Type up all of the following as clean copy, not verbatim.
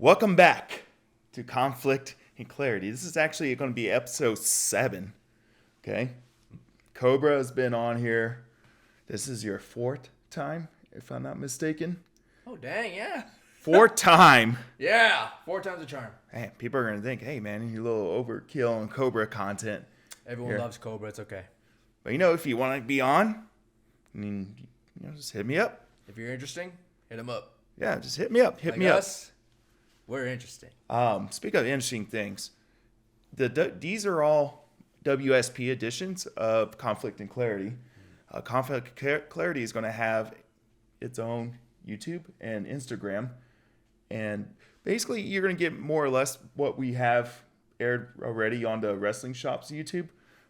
Welcome back to Conflict and Clarity. This is actually going to be episode 7. Okay? Cobra has been on here. This is your 4th time, if I'm not mistaken. Oh, dang, yeah. 4th time. Yeah, 4 times a charm. Man, people are going to think, hey, man, you're a little overkill on Cobra content. Everyone loves Cobra. It's okay. But, if you want to be on, just hit me up. If you're interesting, hit him up. Yeah, just hit me up. Hit like me us, we're interesting. Speak of interesting things, these are all WSP editions of Conflict and Clarity. Conflict and Clarity is going to have its own YouTube and Instagram. And basically, you're going to get more or less what we have aired already on the Wrestling Shop's YouTube.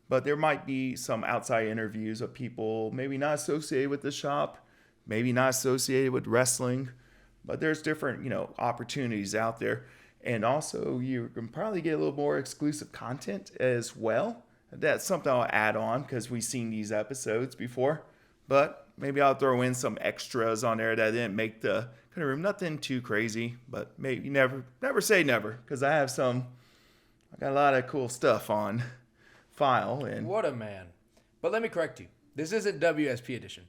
But there might be some outside interviews of people maybe not associated with the shop, maybe not associated with wrestling. But there's different, opportunities out there. And also, you can probably get a little more exclusive content as well. That's something I'll add on because we've seen these episodes before. But maybe I'll throw in some extras on there that didn't make the kind of room. Nothing too crazy, but maybe never say never. Because I got a lot of cool stuff on file. And what a man. But let me correct you. This isn't WSP edition.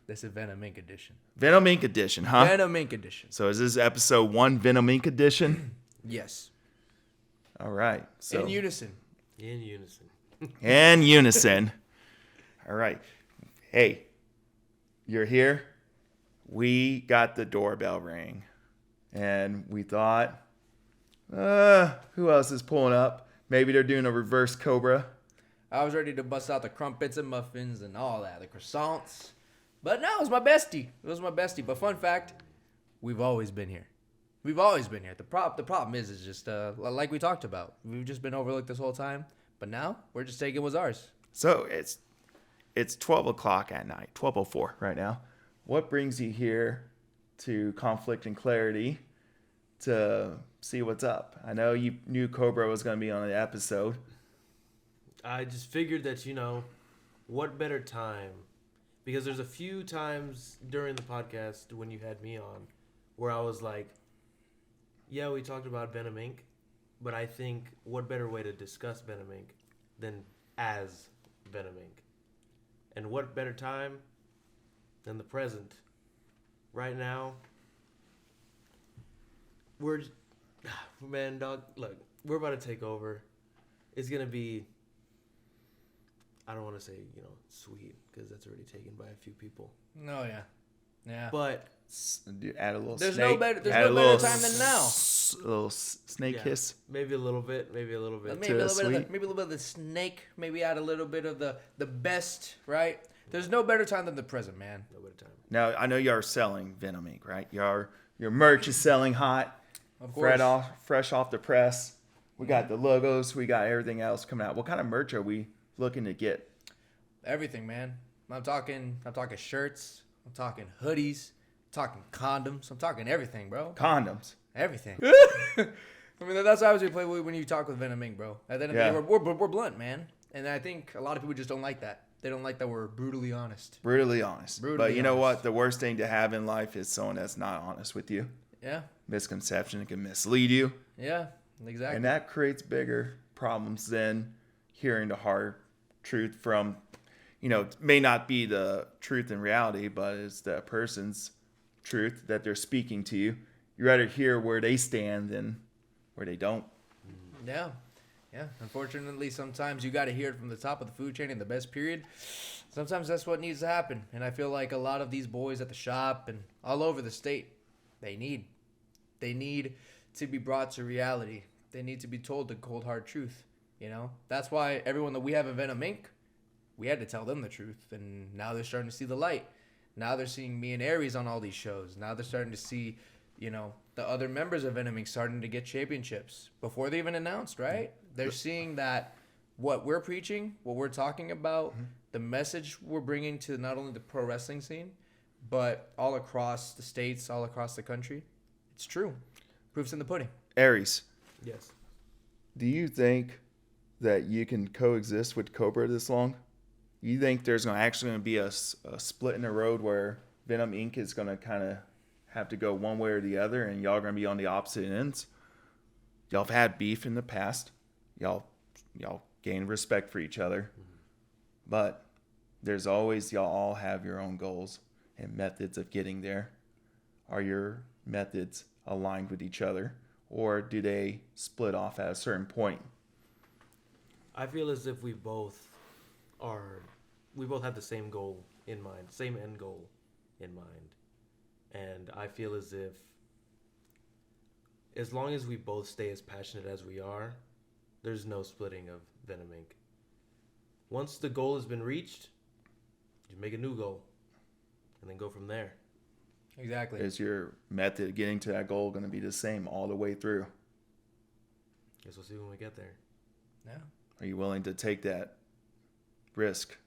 This is Venom Inc. edition. Venom Inc. edition, huh? Venom Inc. edition. So is this episode 1 Venom Inc. edition? Yes. All right. So in unison. In unison. All right. Hey, you're here. We got the doorbell ring. And we thought, who else is pulling up? Maybe they're doing a reverse Cobra. I was ready to bust out the crumpets and muffins and all that, the croissants. But no, it was my bestie. But fun fact, we've always been here. The problem is just like we talked about. We've just been overlooked this whole time. But now we're just taking what's ours. So it's 12 o'clock at night, 12:04 right now. What brings you here to Conflict and Clarity to see what's up? I know you knew Cobra was going to be on the episode. I just figured that, what better time? Because there's a few times during the podcast when you had me on where I was like, yeah, we talked about Venom Inc., but I think what better way to discuss Venom Inc. than as Venom Inc. And what better time than the present? Right now, we're about to take over. It's going to be, I don't want to say, sweet, because that's already taken by a few people. No, yeah. Yeah. But add a little there's snake. no better time than now. A little snake hiss. Maybe a little bit. Maybe a little bit of the snake. Maybe add a little bit of the best, right? There's no better time than the present, man. No better time. Now, I know you are selling Venom Inc., right? Your merch is selling hot. Of course. Fresh off the press. We got the logos. We got everything else coming out. What kind of merch are we looking to get? Everything, man. I'm talking shirts. I'm talking hoodies. I'm talking condoms. I'm talking everything, bro. Condoms. Everything. I mean, that's how I was play when you talk with Venom Inc., bro. At the end of the day, we're blunt, man. And I think a lot of people just don't like that. They don't like that we're brutally honest. But you know what? The worst thing to have in life is someone that's not honest with you. Yeah. Misconception. It can mislead you. Yeah, exactly. And that creates bigger problems than hearing the hard truth from, it may not be the truth in reality, but it's the person's truth that they're speaking to you. You rather hear where they stand than where they don't. Yeah. Yeah. Unfortunately, sometimes you got to hear it from the top of the food chain in the best period. Sometimes that's what needs to happen. And I feel like a lot of these boys at the shop and all over the state, they need to be brought to reality. They need to be told the cold, hard truth. That's why everyone that we have in Venom Inc., we had to tell them the truth. And now they're starting to see the light. Now they're seeing me and Aries on all these shows. Now they're starting to see, the other members of Venom Inc. starting to get championships before they even announced, right? They're seeing that what we're preaching, what we're talking about, the message we're bringing to not only the pro wrestling scene, but all across the states, all across the country, it's true. Proof's in the pudding. Aries. Yes. Do you think that you can coexist with Cobra this long? You think there's actually going to be a split in the road where Venom Inc. is going to kind of have to go one way or the other, and y'all are going to be on the opposite ends. Y'all have had beef in the past. Y'all gain respect for each other. Mm-hmm. But there's always, y'all all have your own goals and methods of getting there. Are your methods aligned with each other, or do they split off at a certain point? I feel as if we both have the same goal in mind, same end goal in mind. And I feel as long as we both stay as passionate as we are, there's no splitting of Venom Inc. Once the goal has been reached, you make a new goal and then go from there. Exactly. Is your method of getting to that goal going to be the same all the way through? Guess we'll see when we get there. Yeah. Are you willing to take that risk?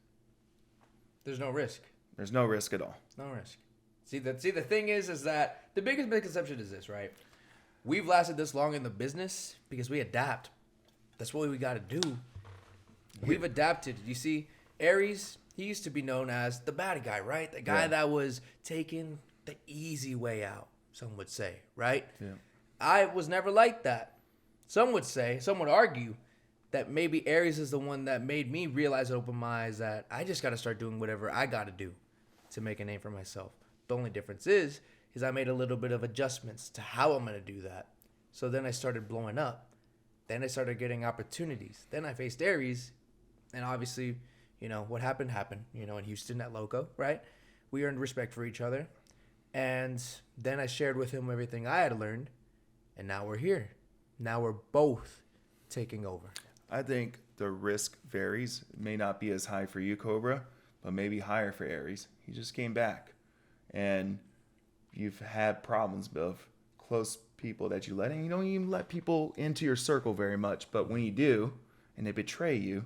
There's no risk. There's no risk at all. No risk. See, the thing is that the biggest misconception is this, right? We've lasted this long in the business because we adapt. That's what we got to do. We've adapted. You see, Aries, he used to be known as the bad guy, right? The guy that was taking the easy way out, some would say, right? Yeah. I was never like that. Some would argue that maybe Aries is the one that made me realize and open my eyes that I just got to start doing whatever I got to do to make a name for myself. The only difference is I made a little bit of adjustments to how I'm going to do that. So then I started blowing up. Then I started getting opportunities. Then I faced Aries. And obviously, what happened, in Houston at Loco, right? We earned respect for each other. And then I shared with him everything I had learned. And now we're here. Now we're both taking over. I think the risk varies. It may not be as high for you, Cobra, but maybe higher for Aries. He just came back. And you've had problems of close people that you let in. You don't even let people into your circle very much. But when you do, and they betray you,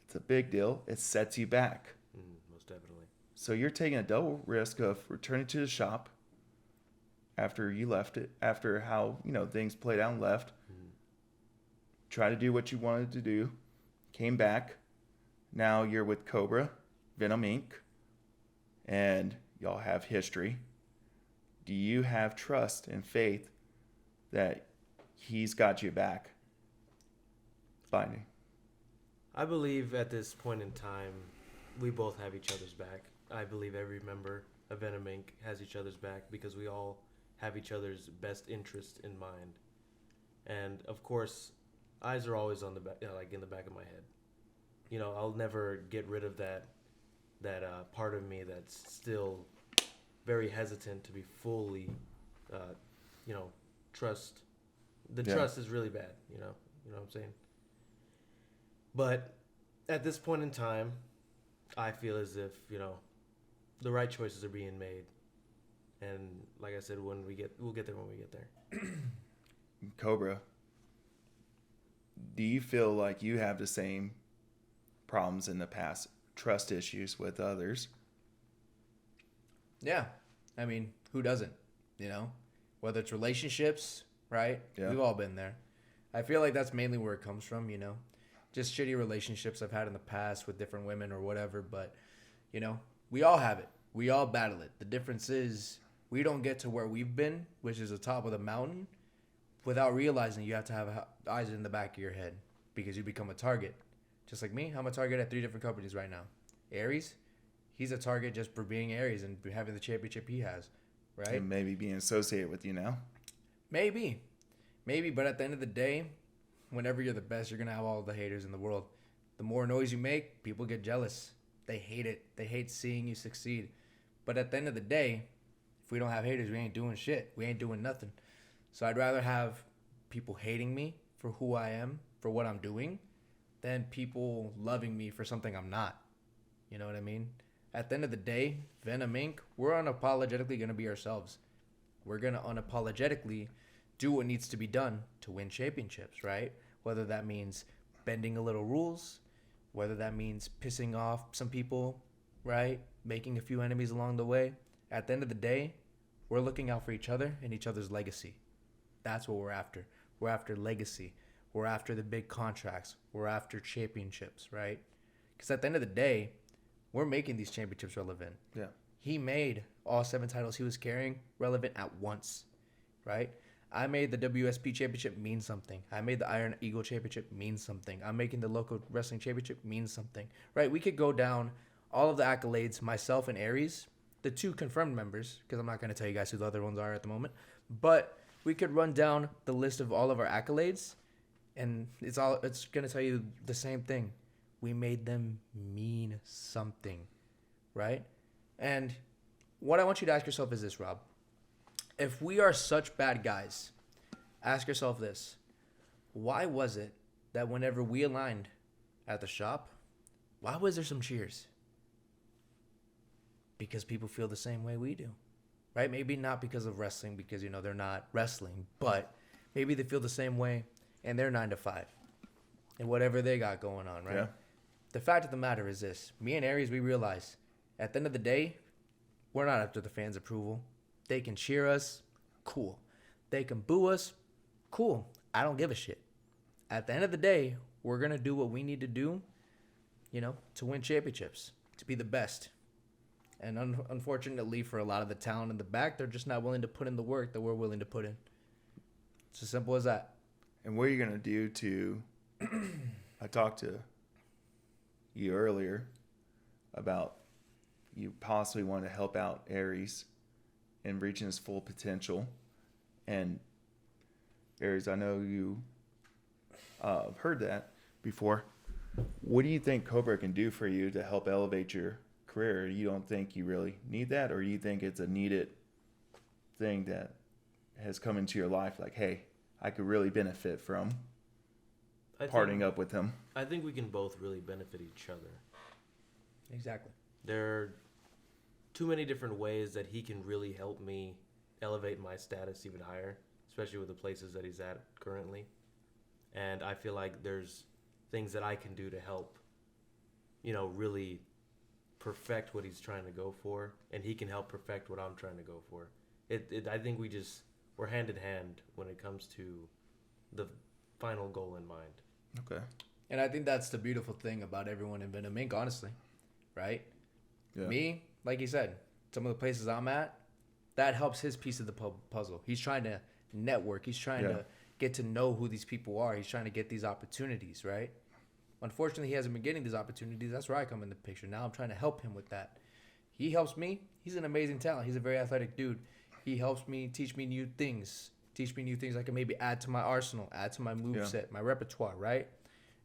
it's a big deal. It sets you back. Most definitely. So you're taking a double risk of returning to the shop after you left it, after how, things played out and left. Try to do what you wanted to do. Came back. Now you're with Cobra, Venom Inc. And y'all have history. Do you have trust and faith that he's got you back? Finding. I believe at this point in time, we both have each other's back. I believe every member of Venom Inc. has each other's back because we all have each other's best interest in mind. And of course, eyes are always on the back, in the back of my head. I'll never get rid of that part of me that's still very hesitant to be fully, trust. The trust is really bad. You know what I'm saying? But at this point in time, I feel as if, the right choices are being made. And like I said, we'll get there when we get there. Cobra, do you feel like you have the same problems in the past, trust issues with others? Yeah. I mean, who doesn't, Whether it's relationships, right? Yeah. We've all been there. I feel like that's mainly where it comes from, Just shitty relationships I've had in the past with different women or whatever. But, we all have it. We all battle it. The difference is we don't get to where we've been, which is the top of the mountain, without realizing you have to have eyes in the back of your head because you become a target. Just like me, I'm a target at 3 different companies right now. Aries, he's a target just for being Aries and having the championship he has, right? And maybe being associated with you now? Maybe. But at the end of the day, whenever you're the best, you're going to have all the haters in the world. The more noise you make, people get jealous. They hate it. They hate seeing you succeed. But at the end of the day, if we don't have haters, we ain't doing shit. We ain't doing nothing. So I'd rather have people hating me for who I am, for what I'm doing, than people loving me for something I'm not. You know what I mean? At the end of the day, Venom Inc., we're unapologetically going to be ourselves. We're going to unapologetically do what needs to be done to win championships, right? Whether that means bending a little rules, whether that means pissing off some people, right? Making a few enemies along the way. At the end of the day, we're looking out for each other and each other's legacy. That's what we're after. We're after legacy. We're after the big contracts. We're after championships, right? Because at the end of the day, we're making these championships relevant. Yeah. he made all 7 titles he was carrying relevant at once, right? I made the WSP championship mean something. I made the Iron Eagle championship mean something. I'm making the local wrestling championship mean something, right? We could go down all of the accolades, myself and Aries, the 2 confirmed members, because I'm not going to tell you guys who the other ones are at the moment, but we could run down the list of all of our accolades, and it's going to tell you the same thing. We made them mean something, right? And what I want you to ask yourself is this, Rob. If we are such bad guys, ask yourself this. Why was it that whenever we aligned at the shop, why was there some cheers? Because people feel the same way we do, right? Maybe not because of wrestling, because, they're not wrestling, but maybe they feel the same way and they're 9 to 5 and whatever they got going on, right? Yeah. The fact of the matter is this. Me and Aries, we realize at the end of the day, we're not after the fans' approval. They can cheer us, cool. They can boo us, cool. I don't give a shit. At the end of the day, we're going to do what we need to do, to win championships, to be the best. And unfortunately for a lot of the talent in the back, they're just not willing to put in the work that we're willing to put in. It's as simple as that. And what are you going to do to... I talked to you earlier about you possibly want to help out Aries in reaching his full potential. And Aries, I know you heard that before. What do you think Cobra can do for you to help elevate your career? You don't think you really need that, or you think it's a needed thing that has come into your life? Like, hey, I could really benefit from parting up with him. I think we can both really benefit each other. Exactly. There are too many different ways that he can really help me elevate my status even higher, especially with the places that he's at currently. And I feel like there's things that I can do to help, really perfect what he's trying to go for, and he can help perfect what I'm trying to go for. I think we're hand in hand when it comes to the final goal in mind. Okay. And I think that's the beautiful thing about everyone in Venom Inc, honestly, right? Yeah. Me, like you said, some of the places I'm at, that helps his piece of the puzzle. He's trying to network. He's trying to get to know who these people are. He's trying to get these opportunities, right? Unfortunately, he hasn't been getting these opportunities. That's where I come in the picture. Now I'm trying to help him with that. He helps me. He's an amazing talent. He's a very athletic dude. He helps me, teach me new things. Teach me new things I can maybe add to my arsenal, add to my moveset, my repertoire, right?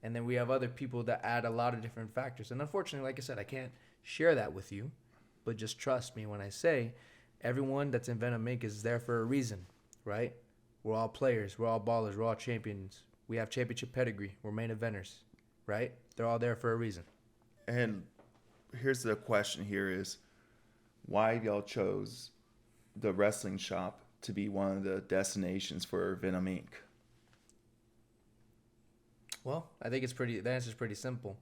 And then we have other people that add a lot of different factors. And unfortunately, like I said, I can't share that with you. But just trust me when I say everyone that's in Venom Inc. is there for a reason, right? We're all players. We're all ballers. We're all champions. We have championship pedigree. We're main eventers, right? They're all there for a reason. And here's the question here is, why y'all chose the wrestling shop to be one of the destinations for Venom Inc? Well, I think the answer's pretty simple.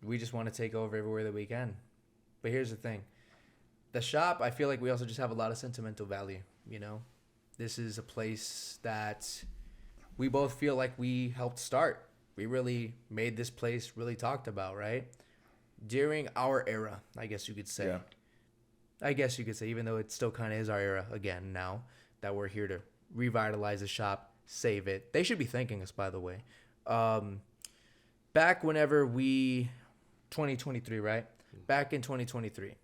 We just want to take over everywhere that we can. But here's the thing. The shop, I feel like we also just have a lot of sentimental value, This is a place that we both feel like we helped start. We really made this place really talked about, right? During our era, I guess you could say. Yeah. I guess you could say, even though it still kind of is our era again now, that we're here to revitalize the shop, save it. They should be thanking us, by the way. Back whenever 2023, right? Back in 2023,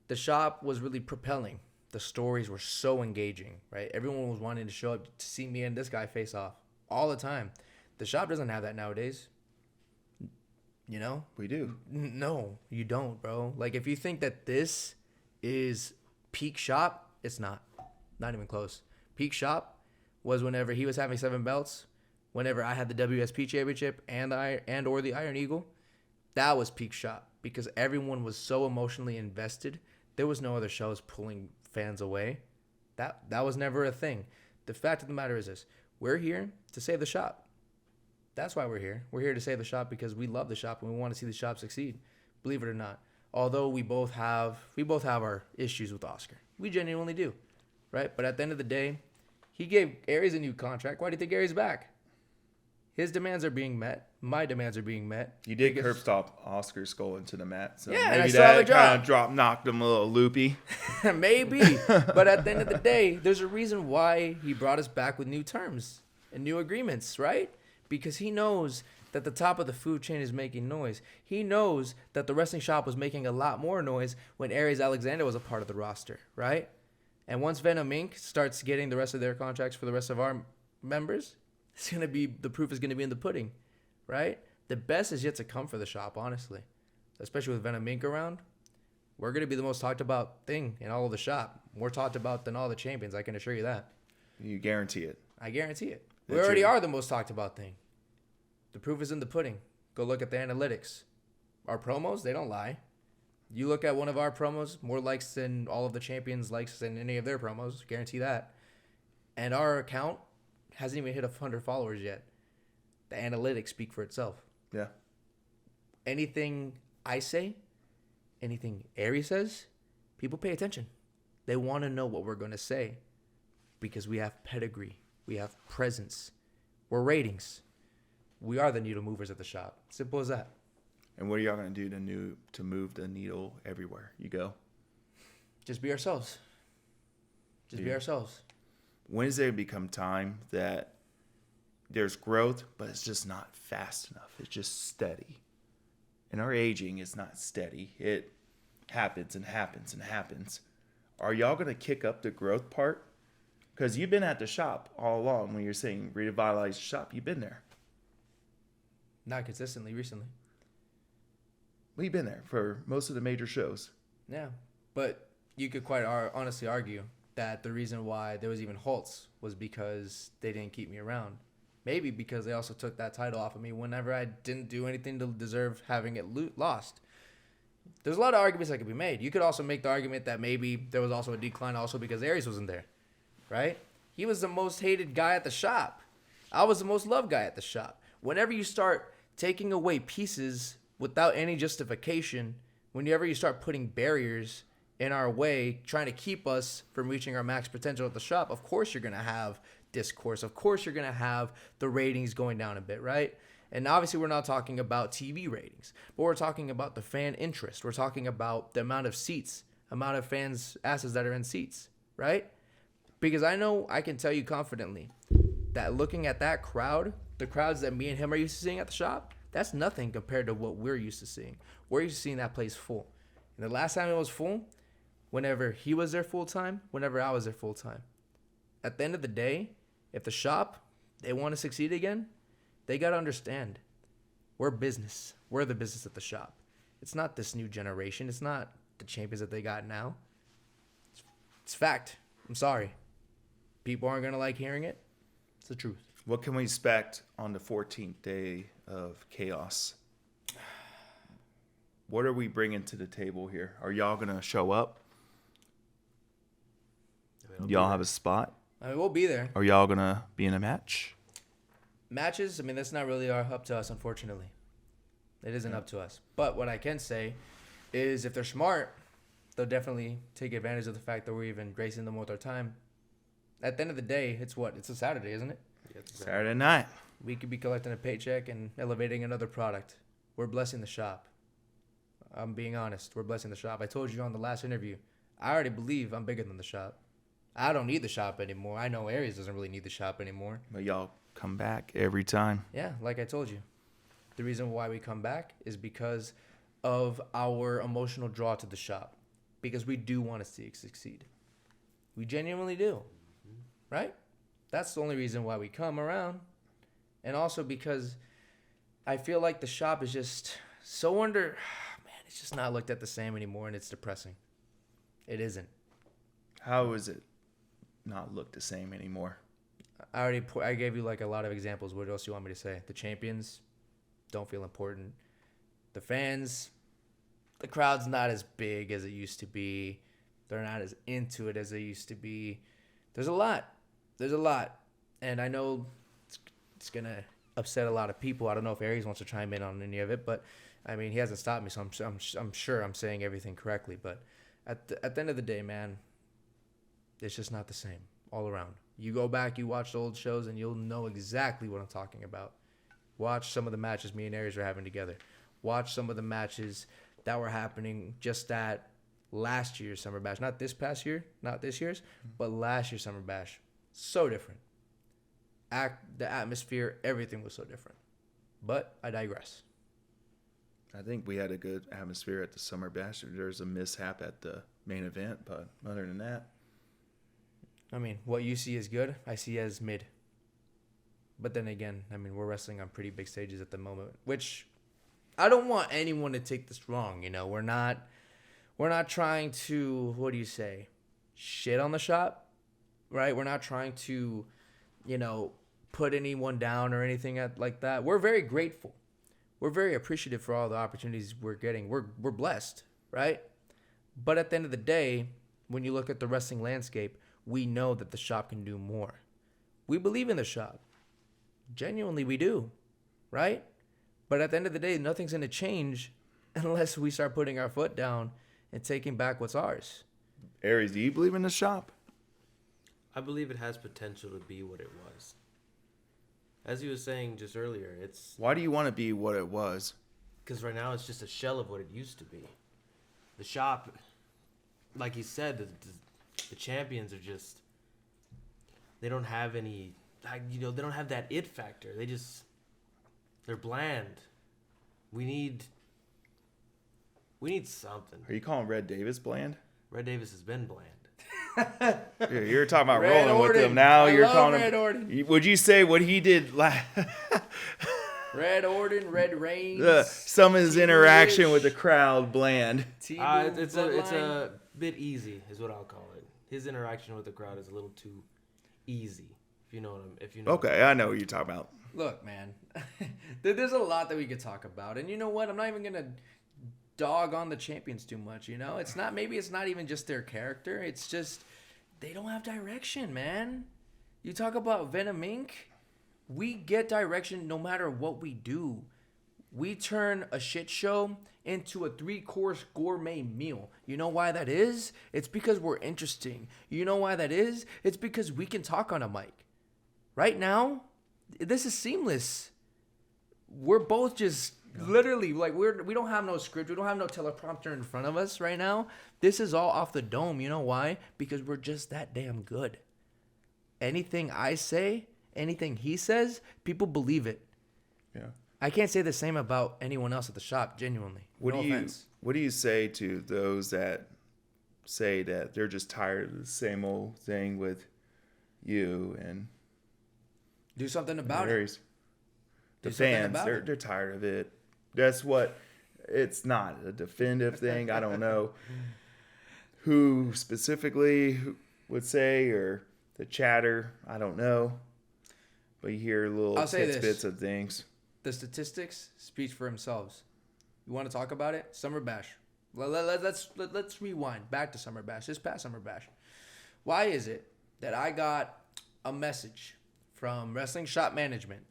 the shop was really propelling. The stories were so engaging, right? Everyone was wanting to show up to see me and this guy face off all the time. The shop doesn't have that nowadays. We do. No, you don't, bro. Like, if you think that this is peak shop, it's not. Not even close. Peak shop was whenever he was having 7 belts, whenever I had the WSP championship and or the Iron Eagle. That was peak shop because everyone was so emotionally invested. There was no other shows pulling fans away. That was never a thing. The fact of the matter is this. We're here to save the shop. That's why we're here. We're here to save the shop because we love the shop and we want to see the shop succeed. Believe it or not. Although we both have our issues with Oscar. We genuinely do. Right? But at the end of the day, he gave Aries a new contract. Why do you think Aries back? His demands are being met. My demands are being met. You did curb stop Oscar's skull into the mat, so Yeah, and I maybe still have a that job. knocked him a little loopy. Maybe. But at the end of the day, there's a reason why he brought us back with new terms and new agreements, right? Because he knows that the top of the food chain is making noise. He knows that the wrestling shop was making a lot more noise when Aries Alexander was a part of the roster, right? And once Venom Inc. starts getting the rest of their contracts for the rest of our members, the proof is gonna be in the pudding, right? The best is yet to come for the shop, honestly. Especially with Venom Inc. around. We're gonna be the most talked about thing in all of the shop. More talked about than all the champions, I can assure you that. You guarantee it. I guarantee it. We That's already true. are the most talked about thing. The proof is in the pudding. Go look at the analytics. Our promos, they don't lie. You look at one of our promos, more likes than all of the champions likes than any of their promos, guarantee that. And our account hasn't even hit 100 followers yet. The analytics speak for itself. Yeah. Anything I say, anything Aries says, people pay attention. They want to know what we're going to say because we have pedigree. We have presence. We're ratings. We are the needle movers at the shop. Simple as that. And what are y'all gonna do to move the needle everywhere you go? Just be ourselves. Just be Yeah. ourselves. When does it become time that there's growth, but it's just not fast enough? It's just steady. And our aging is not steady. It happens and happens and happens. Are y'all gonna kick up the growth part? Because you've been at the shop all along. When you're saying revitalize the shop, you've been there. Not consistently recently. Well, you've been there for most of the major shows. Yeah. But you could quite honestly argue that the reason why there was even halts was because they didn't keep me around. Maybe because they also took that title off of me whenever I didn't do anything to deserve having it lost. There's a lot of arguments that could be made. You could also make the argument that maybe there was also a decline also because Aries wasn't there, right? He was the most hated guy at the shop. I was the most loved guy at the shop. Whenever you start taking away pieces without any justification, whenever you start putting barriers in our way, trying to keep us from reaching our max potential at the shop, of course you're going to have discourse. Of course you're going to have the ratings going down a bit, right? And obviously we're not talking about TV ratings, but we're talking about the fan interest. We're talking about the amount of seats, amount of fans' asses that are in seats, right? Because I know I can tell you confidently that looking at that crowd, the crowds that me and him are used to seeing at the shop, that's nothing compared to what we're used to seeing. We're used to seeing that place full. And the last time it was full, whenever he was there full time, whenever I was there full time. At the end of the day, if the shop, they want to succeed again, they got to understand. We're business. We're the business at the shop. It's not this new generation. It's not the champions that they got now. It's fact. I'm sorry. People aren't going to like hearing it. It's the truth. What can we expect on the 14th day of chaos? What are we bringing to the table here? Are y'all going to show up? Y'all have a spot? I mean, we'll be there. Are y'all going to be in a match? Matches, I mean, that's not really up to us, unfortunately. It isn't up to us. But what I can say is if they're smart, they'll definitely take advantage of the fact that we're even gracing them with our time. At the end of the day, it's what? It's a Saturday, isn't it? Yeah, it's Saturday night. We could be collecting a paycheck and elevating another product. We're blessing the shop. I'm being honest. We're blessing the shop. I told you on the last interview, I already believe I'm bigger than the shop. I don't need the shop anymore. I know Aries doesn't really need the shop anymore. But y'all come back every time. Yeah, like I told you. The reason why we come back is because of our emotional draw to the shop. Because we do want to see it succeed. We genuinely do. Right? That's the only reason why we come around. And also because I feel like the shop is just so man, it's just not looked at the same anymore, and it's depressing. It isn't. How is it not look the same anymore? I gave you like a lot of examples. What else do you want me to say? The champions don't feel important. The fans, the crowd's not as big as it used to be. They're not as into it as they used to be. There's a lot. And I know it's going to upset a lot of people. I don't know if Aries wants to chime in on any of it, but I mean, he hasn't stopped me, so I'm sure I'm saying everything correctly. But at the end of the day, man, it's just not the same all around. You go back, you watch the old shows, and you'll know exactly what I'm talking about. Watch some of the matches me and Aries are having together. Watch some of the matches that were happening just at last year's Summer Bash. Not this past year, not this year's, but last year's Summer Bash. So different. The atmosphere, everything was so different. But I digress. I think we had a good atmosphere at the Summer Bash. There's a mishap at the main event, but other than that, I mean, what you see as good, I see as mid. But then again, I mean, we're wrestling on pretty big stages at the moment, which I don't want anyone to take this wrong. You know, we're not trying to, what do you say, shit on the shop, right? We're not trying to, you know, put anyone down or anything like that. We're very grateful. We're very appreciative for all the opportunities we're getting. We're blessed, right? But at the end of the day, when you look at the wrestling landscape, we know that the shop can do more. We believe in the shop. Genuinely, we do, right? But at the end of the day, nothing's going to change unless we start putting our foot down and taking back what's ours. Aries, do you believe in the shop? I believe it has potential to be what it was. As you were saying just earlier, it's Why do you want to be what it was? because right now it's just a shell of what it used to be. The shop, like you said, the champions are just, they don't have any, they don't have that it factor. They're bland. We need something. Are you calling Red Davis bland? Red Davis has been bland. You're talking about Red rolling with Orton. him now. I You're love calling Red him. Orton. Would you say what he did last? Red Orton, Red Reigns. Some of his Team interaction Rich. with the crowd bland. It's a bit easy, is what I'll call it. His interaction with the crowd is a little too easy. If you know what Okay, I know what you're talking about. Look, man, there's a lot that we could talk about, and you know what? I'm not even gonna dog on the champions too much. You know, it's not even just their character. It's just they don't have direction, man. You talk about Venom Inc. We get direction no matter what we do. We turn a shit show into a 3-course gourmet meal. You know why that is? It's because we're interesting. You know why that is? It's because we can talk on a mic. Right now, this is seamless. We're both just literally like we don't have no script. We don't have no teleprompter in front of us right now. This is all off the dome. You know why? Because we're just that damn good. Anything I say, anything he says, people believe it. Yeah. I can't say the same about anyone else at the shop, genuinely. What No do you offense. What do you say to those that say that they're just tired of the same old thing with you and Do something about it. Aries? The Do something fans, about it. they're tired of it. That's what. It's not a definitive thing. I don't know who specifically would say or the chatter. I don't know, but you hear little I'll say tidbits this. of things. The statistics speak for themselves. You want to talk about it? Summer Bash. Let's rewind back to Summer Bash. This past Summer Bash. Why is it that I got a message from Wrestling Shop Management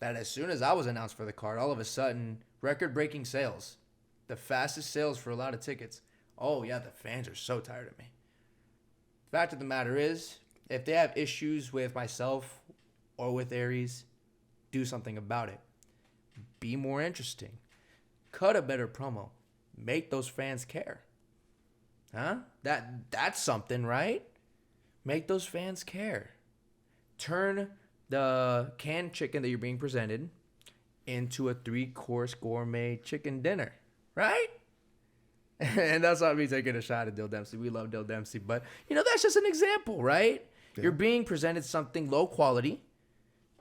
that as soon as I was announced for the card, all of a sudden, record-breaking sales. The fastest sales for a lot of tickets. Oh, yeah, the fans are so tired of me. Fact of the matter is, if they have issues with myself or with Aries, do something about it. Be more interesting. Cut a better promo. Make those fans care. Huh? That's something, right? Make those fans care. Turn the canned chicken that you're being presented into a 3-course gourmet chicken dinner, right? And that's not me taking a shot at Dill Dempsey. We love Dill Dempsey, but that's just an example, right? Yeah. You're being presented something low quality,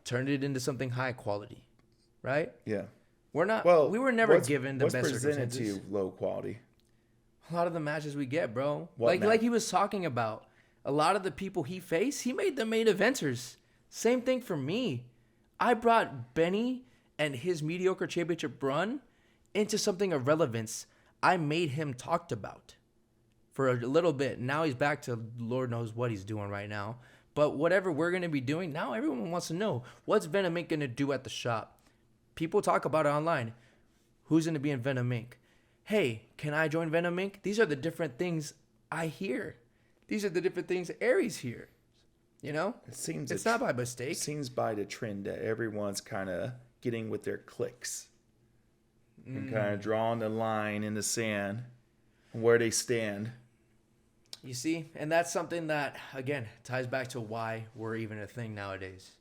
turn it into something high quality, right? Yeah. We're not. Well, we were never given the best presented circumstances. to you low quality? A lot of the matches we get, bro. Like he was talking about. A lot of the people he faced, he made them main eventers. Same thing for me. I brought Benny and his mediocre championship run into something of relevance. I made him talked about for a little bit. Now he's back to Lord knows what he's doing right now. But whatever we're going to be doing, now everyone wants to know, what's Venom Inc. going to do at the shop? People talk about it online. Who's going to be in Venom Inc? Hey, can I join Venom Inc? These are the different things I hear. These are the different things Aries hear. It seems it's not by mistake. It seems by the trend that everyone's kind of getting with their cliques and kind of drawing the line in the sand where they stand. You see, and that's something that, again, ties back to why we're even a thing nowadays.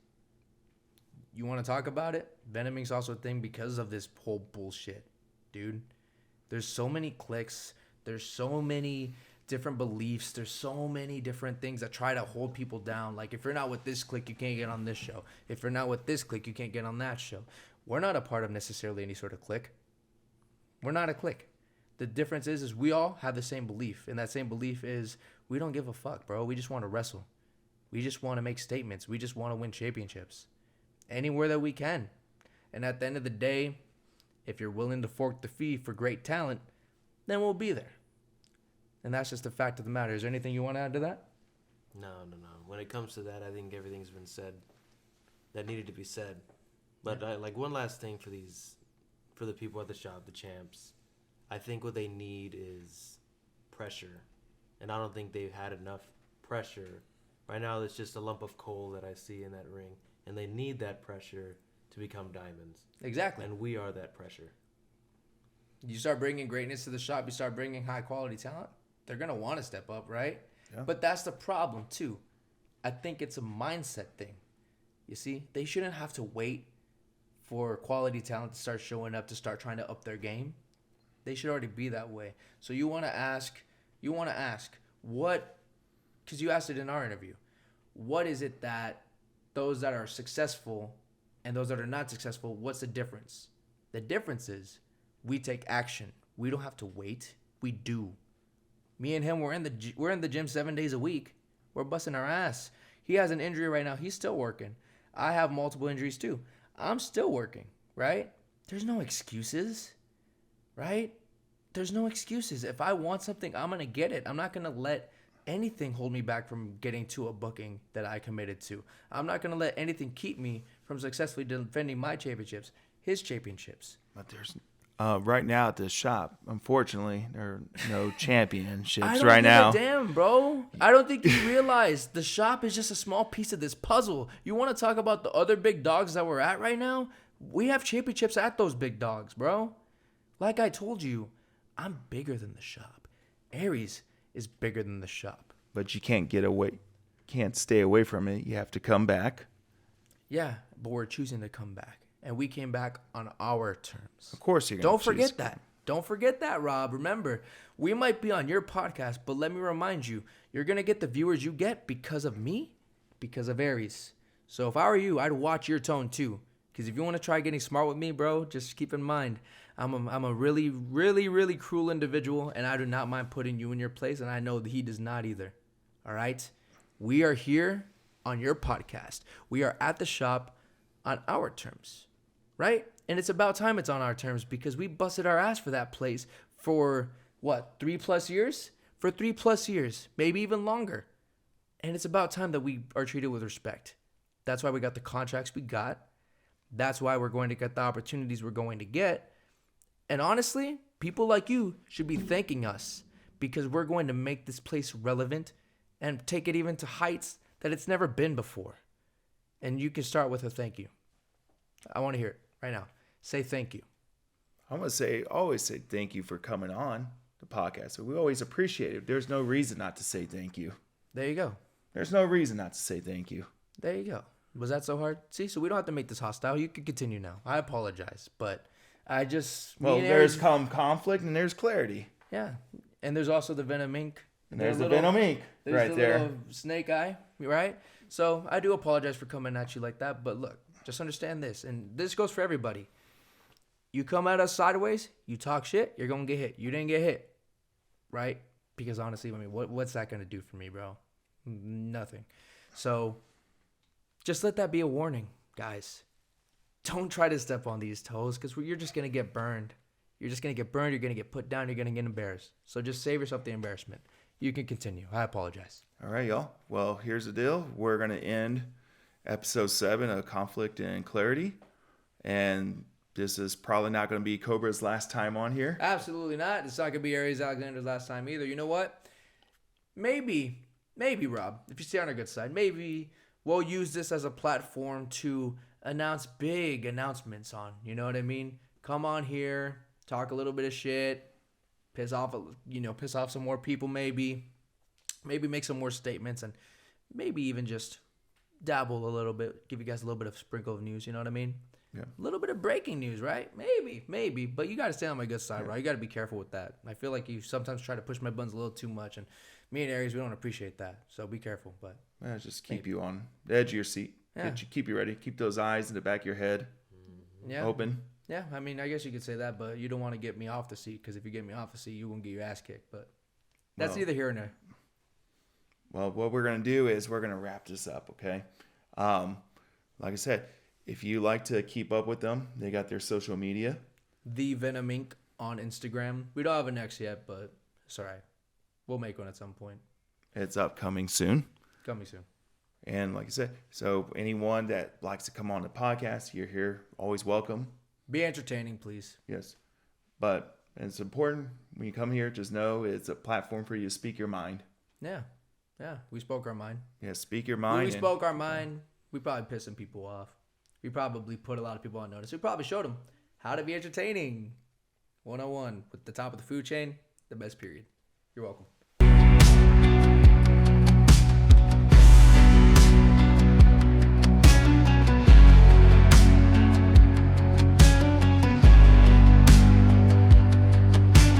You want to talk about it? Venom Inc's also a thing because of this whole bullshit, dude. There's so many cliques. There's so many different beliefs. There's so many different things that try to hold people down. Like, if you're not with this clique, you can't get on this show. If you're not with this clique, you can't get on that show. We're not a part of necessarily any sort of clique. We're not a clique. The difference is we all have the same belief. And that same belief is we don't give a fuck, bro. We just want to wrestle. We just want to make statements. We just want to win championships. Anywhere that we can. And at the end of the day, if you're willing to fork the fee for great talent, then we'll be there. And that's just the fact of the matter. Is there anything you want to add to that? No. When it comes to that, I think everything's been said that needed to be said. But like one last thing for the people at the shop, the champs. I think what they need is pressure. And I don't think they've had enough pressure. Right now, it's just a lump of coal that I see in that ring. And they need that pressure to become diamonds. Exactly. And we are that pressure. You start bringing greatness to the shop, you start bringing high quality talent, they're going to want to step up, right? Yeah. But that's the problem, too. I think it's a mindset thing. You see, they shouldn't have to wait for quality talent to start showing up, to start trying to up their game. They should already be that way. So you want to ask what, because you asked it in our interview, what is it that those that are successful and those that are not successful, what's the difference? The difference is we take action. We don't have to wait. We do. Me and him, we're in the gym 7 days a week. We're busting our ass. He has an injury right now. He's still working. I have multiple injuries too. I'm still working, right? There's no excuses, right? There's no excuses. If I want something, I'm going to get it. I'm not going to let anything hold me back from getting to a booking that I committed to. I'm not going to let anything keep me from successfully defending my championships, his championships. But there's right now at the shop, unfortunately, there are no championships I don't right give now. a damn, bro. I don't think you realize the shop is just a small piece of this puzzle. You want to talk about the other big dogs that we're at right now? We have championships at those big dogs, bro. Like I told you, I'm bigger than the shop. Aries is bigger than the shop. But you can't stay away from it. You have to come back. Yeah, but we're choosing to come back. And we came back on our terms. Of course you're going to Don't forget that. Don't forget that, Rob. Remember, we might be on your podcast, but let me remind you, you're going to get the viewers you get because of me, because of Aries. So if I were you, I'd watch your tone too. Because if you want to try getting smart with me, bro, just keep in mind, I'm a really, really, really cruel individual, and I do not mind putting you in your place, and I know that he does not either. All right? We are here on your podcast. We are at the shop on our terms, right? And it's about time it's on our terms because we busted our ass for that place for, 3+ years? For 3+ years, maybe even longer. And it's about time that we are treated with respect. That's why we got the contracts we got. That's why we're going to get the opportunities we're going to get. And honestly, people like you should be thanking us because we're going to make this place relevant and take it even to heights that it's never been before. And you can start with a thank you. I want to hear it right now. Say thank you. I'm going to always say thank you for coming on the podcast. We always appreciate it. There's no reason not to say thank you. There you go. There's no reason not to say thank you. There you go. Was that so hard? See, so we don't have to make this hostile. You can continue now. I apologize, but I just... there's conflict and there's clarity. Yeah. And there's also the Venom Inc. And there's the Venom Inc. right there. Little snake eye, right? So I do apologize for coming at you like that, but look, just understand this, and this goes for everybody. You come at us sideways, you talk shit, you're going to get hit. You didn't get hit, right? Because honestly, I mean, what's that going to do for me, bro? Nothing. So just let that be a warning, guys. Don't try to step on these toes because you're just going to get burned. You're just going to get burned. You're going to get put down. You're going to get embarrassed. So just save yourself the embarrassment. You can continue. I apologize. All right, y'all. Well, here's the deal. We're going to end episode 7 of Conflict and Clarity. And this is probably not going to be Cobra's last time on here. Absolutely not. It's not going to be Aries Alexander's last time either. You know what? Maybe, Rob, if you stay on our good side, maybe we'll use this as a platform to announce big announcements on. You know what I mean? Come on here, talk a little bit of shit, piss off some more people maybe make some more statements, and maybe even just dabble a little bit, give you guys a little bit of sprinkle of news. You know what I mean? Yeah. A little bit of breaking news, right? Maybe, but you got to stay on my good side, right? You got to be careful with that. I feel like you sometimes try to push my buttons a little too much, and me and Aries, we don't appreciate that. So be careful. But Just keep you on the edge of your seat. Yeah. Keep you ready. Keep those eyes in the back of your head open. Yeah, I mean, I guess you could say that, but you don't want to get me off the seat, because if you get me off the seat, you won't get your ass kicked. But that's neither here nor there. Well, what we're going to do is we're going to wrap this up, okay? Like I said, if you like to keep up with them, they got their social media. The Venom Inc. on Instagram. We don't have an X yet, but it's all right. We'll make one at some point. It's upcoming soon. Coming soon. And like I said, so anyone that likes to come on the podcast, you're here, always welcome. Be entertaining, please. Yes. But it's important when you come here, just know it's a platform for you to speak your mind. Yeah. We spoke our mind. Yeah, speak your mind. When we spoke our mind, we probably pissed some people off. We probably put a lot of people on notice. We probably showed them how to be entertaining. 101 with the top of the food chain, the best period. You're welcome.